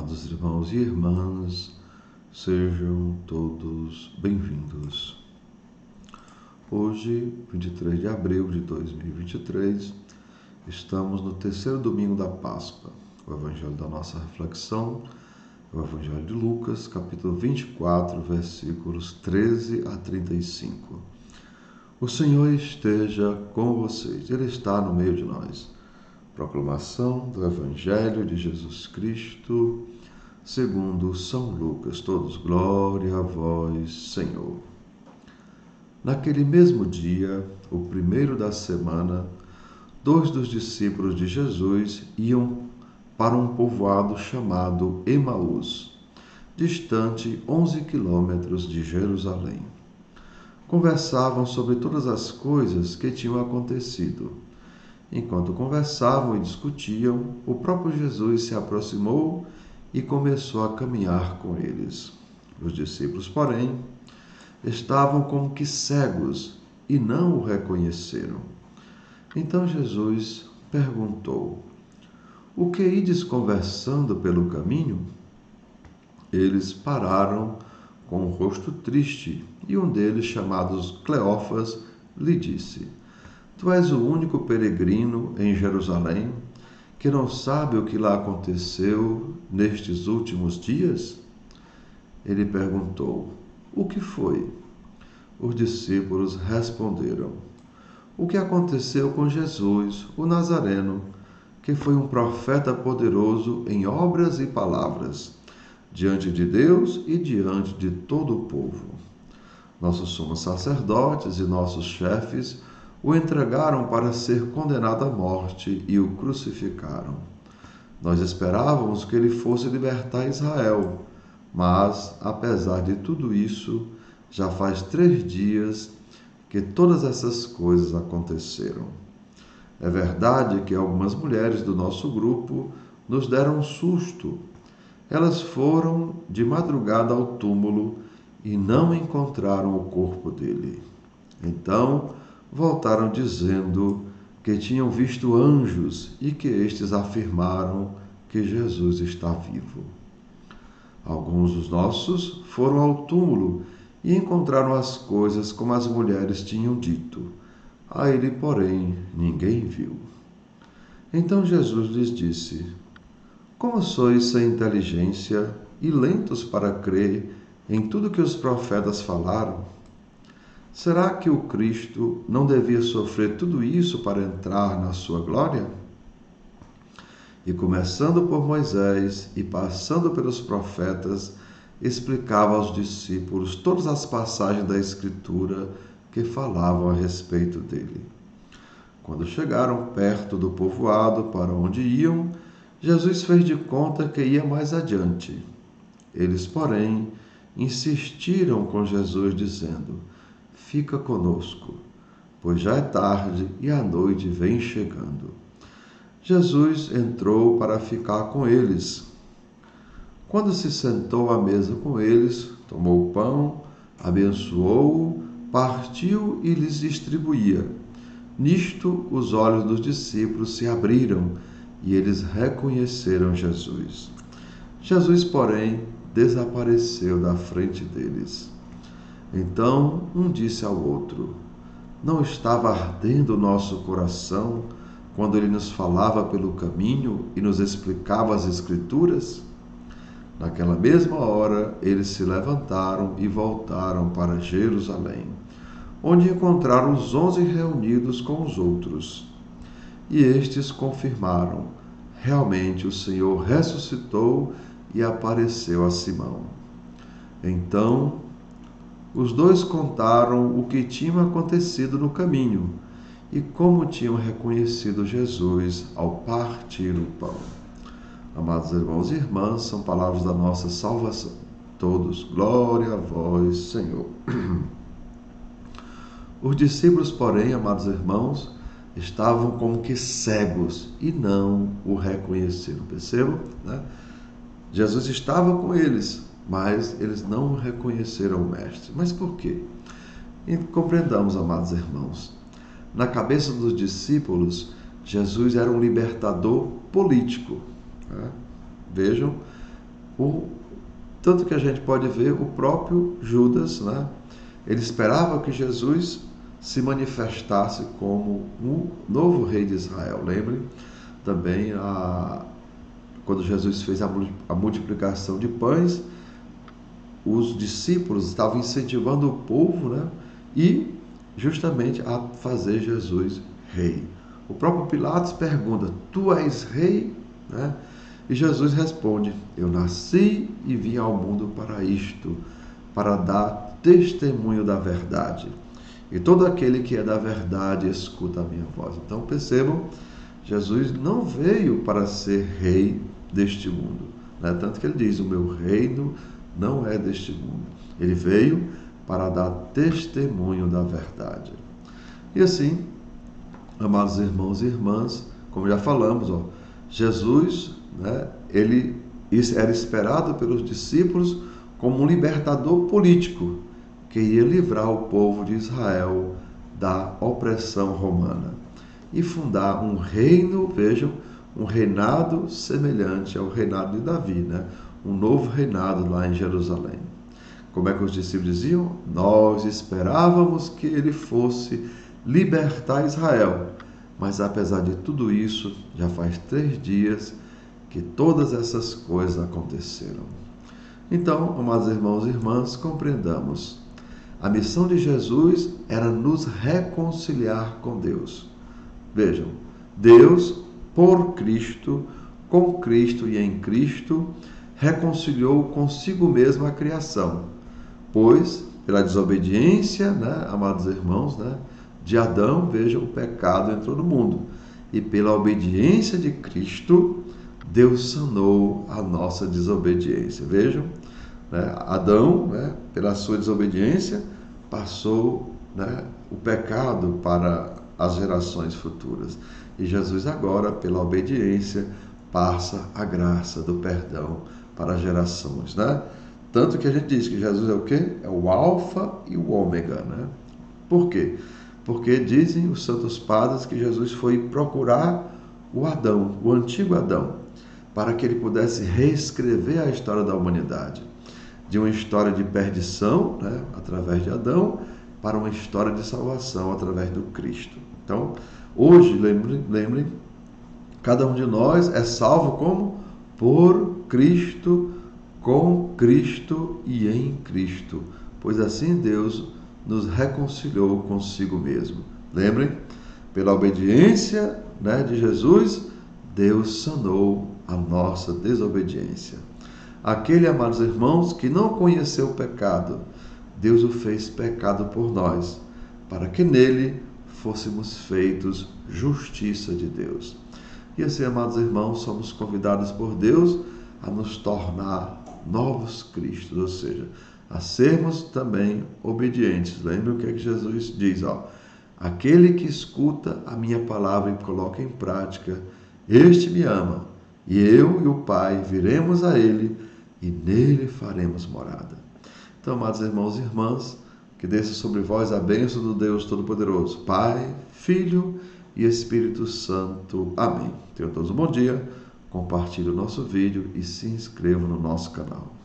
Amados irmãos e irmãs, sejam todos bem-vindos. Hoje, 23 de abril de 2023, estamos no terceiro domingo da Páscoa. O evangelho da nossa reflexão é o Evangelho de Lucas, capítulo 24, versículos 13 a 35. O Senhor esteja com vocês, Ele está no meio de nós. Proclamação do Evangelho de Jesus Cristo, segundo São Lucas. Todos, glória a vós, Senhor. Naquele mesmo dia, o primeiro da semana, 2 dos discípulos de Jesus iam para um povoado chamado Emaús, distante 11 quilômetros de Jerusalém. Conversavam sobre todas as coisas que tinham acontecido. Enquanto conversavam e discutiam, o próprio Jesus se aproximou e começou a caminhar com eles. Os discípulos, porém, estavam como que cegos e não o reconheceram. Então Jesus perguntou: "O que ides conversando pelo caminho?" Eles pararam com o rosto triste, e um deles, chamado Cleófas, lhe disse: "Tu és o único peregrino em Jerusalém que não sabe o que lá aconteceu nestes últimos dias?" Ele perguntou: "O que foi?" Os discípulos responderam: "O que aconteceu com Jesus, o Nazareno, que foi um profeta poderoso em obras e palavras, diante de Deus e diante de todo o povo. Nossos sumos sacerdotes e nossos chefes o entregaram para ser condenado à morte e o crucificaram. Nós esperávamos que ele fosse libertar Israel, mas, apesar de tudo isso, já faz 3 dias que todas essas coisas aconteceram. É verdade que algumas mulheres do nosso grupo nos deram um susto. Elas foram de madrugada ao túmulo e não encontraram o corpo dele. Então, voltaram dizendo que tinham visto anjos e que estes afirmaram que Jesus está vivo. Alguns dos nossos foram ao túmulo e encontraram as coisas como as mulheres tinham dito. A ele, porém, ninguém viu." Então Jesus lhes disse: "Como sois sem inteligência e lentos para crer em tudo que os profetas falaram? Será que o Cristo não devia sofrer tudo isso para entrar na sua glória?" E começando por Moisés e passando pelos profetas, explicava aos discípulos todas as passagens da Escritura que falavam a respeito dele. Quando chegaram perto do povoado para onde iam, Jesus fez de conta que ia mais adiante. Eles, porém, insistiram com Jesus, dizendo: "Fica conosco, pois já é tarde e a noite vem chegando." Jesus entrou para ficar com eles. Quando se sentou à mesa com eles, tomou o pão, abençoou-o, partiu e lhes distribuía. Nisto, os olhos dos discípulos se abriram e eles reconheceram Jesus. Jesus, porém, desapareceu da frente deles. Então um disse ao outro: "Não estava ardendo o nosso coração quando ele nos falava pelo caminho e nos explicava as Escrituras?" Naquela mesma hora, eles se levantaram e voltaram para Jerusalém, onde encontraram os 11 reunidos com os outros. E estes confirmaram: realmente o Senhor ressuscitou e apareceu a Simão. Então, os dois contaram o que tinha acontecido no caminho e como tinham reconhecido Jesus ao partir o pão. Amados irmãos e irmãs, são palavras da nossa salvação. Todos, glória a vós, Senhor. Os discípulos, porém, amados irmãos, estavam como que cegos e não o reconheceram. Percebam, né? Jesus estava com eles, mas eles não reconheceram o Mestre. Mas por quê? E compreendamos, amados irmãos, na cabeça dos discípulos, Jesus era um libertador político. Vejam, Tanto que a gente pode ver o próprio Judas, né? Ele esperava que Jesus se manifestasse como um novo rei de Israel. Lembre também quando Jesus fez a multiplicação de pães, os discípulos estavam incentivando o povo, né? E justamente a fazer Jesus rei. O próprio Pilatos pergunta: tu és rei? Né? E Jesus responde: eu nasci e vim ao mundo para isto, para dar testemunho da verdade. E todo aquele que é da verdade escuta a minha voz. Então percebam, Jesus não veio para ser rei deste mundo, né? Tanto que ele diz: o meu reino não é deste mundo. Ele veio para dar testemunho da verdade. E assim, amados irmãos e irmãs, como já falamos, Jesus, né, ele era esperado pelos discípulos como um libertador político que ia livrar o povo de Israel da opressão romana e fundar um reino, vejam, um reinado semelhante ao reinado de Davi, né? Um novo reinado lá em Jerusalém. Como é que os discípulos diziam? Nós esperávamos que ele fosse libertar Israel, mas apesar de tudo isso, já faz 3 dias que todas essas coisas aconteceram. Então, amados irmãos e irmãs, compreendamos. A missão de Jesus era nos reconciliar com Deus. Vejam, Deus, por Cristo, com Cristo e em Cristo, reconciliou consigo mesmo a criação, pois, pela desobediência, né, amados irmãos, né, de Adão, vejam, o pecado entrou no mundo. E pela obediência de Cristo, Deus sanou a nossa desobediência. Vejam, né, Adão, né, pela sua desobediência, passou, né, o pecado para as gerações futuras. E Jesus agora, pela obediência, passa a graça do perdão para as gerações, né? Tanto que a gente diz que Jesus é o quê? É o alfa e o ômega, né? Por quê? Porque dizem os santos padres que Jesus foi procurar o Adão, o antigo Adão, para que ele pudesse reescrever a história da humanidade. De uma história de perdição, né, através de Adão, para uma história de salvação através do Cristo. Então, hoje, lembrem, cada um de nós é salvo como? Por Cristo, com Cristo e em Cristo. Pois assim Deus nos reconciliou consigo mesmo. Lembrem, pela obediência, né, de Jesus, Deus sanou a nossa desobediência. Aquele, amados irmãos, que não conheceu o pecado, Deus o fez pecado por nós, para que nele fôssemos feitos justiça de Deus. E assim, amados irmãos, somos convidados por Deus a nos tornar novos Cristos, ou seja, a sermos também obedientes. Lembre o que é que Jesus diz, aquele que escuta a minha palavra e coloca em prática, este me ama, e eu e o Pai viremos a ele e nele faremos morada. Então, amados irmãos e irmãs, que desça sobre vós a bênção do Deus Todo-Poderoso, Pai, Filho e Espírito Santo. Amém. Tenham todos um bom dia, compartilhe o nosso vídeo e se inscrevam no nosso canal.